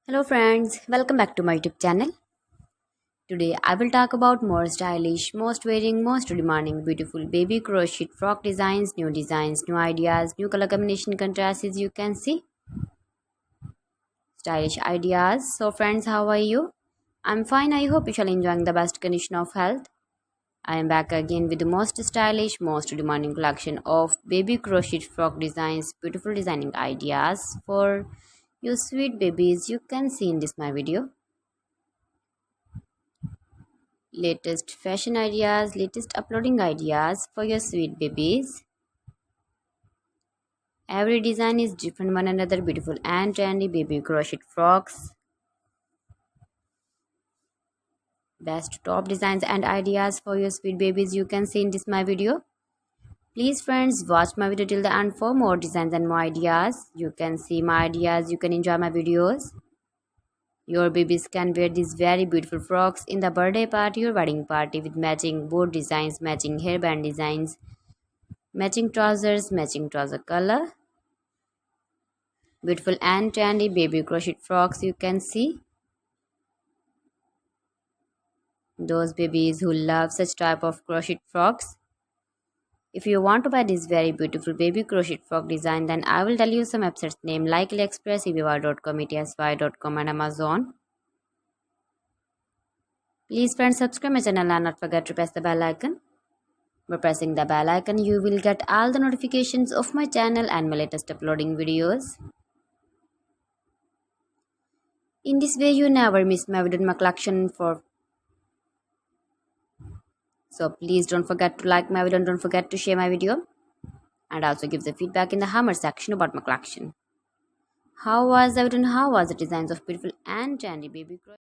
Hello friends, welcome back to my YouTube channel. Today I will talk about more stylish, most wearing, most demanding, beautiful baby crochet frock designs, new ideas, new color combination contrasts as you can see. Stylish ideas. So friends, how are you? I'm fine. I hope you shall enjoying the best condition of health. I am back again with the most stylish, most demanding collection of baby crochet frock designs, beautiful designing ideas for you sweet babies you can see in this my video. Latest fashion ideas, latest uploading ideas for your sweet babies. Every design is different one another, beautiful and trendy baby crochet frocks. Best top designs and ideas for your sweet babies you can see in this my video. Please friends, watch my video till the end for more designs and more ideas. You can see my ideas, you can enjoy my videos. Your babies can wear these very beautiful frocks in the birthday party or wedding party with matching board designs, matching hairband designs, matching trouser color. Beautiful and trendy baby crochet frocks you can see. Those babies who love such type of crochet frocks. If you want to buy this very beautiful baby crochet frock design, then I will tell you some websites name like AliExpress, eBay.com, ETSY.com and Amazon. Please friends, subscribe my channel and not forget to press the bell icon. By pressing the bell icon, you will get all the notifications of my channel and my latest uploading videos. In this way, you never miss my video in my collection for. So please don't forget to like my video and don't forget to share my video. And also give the feedback in the hammer section about my collection. How was the video and how was the designs of beautiful and trendy baby crochet?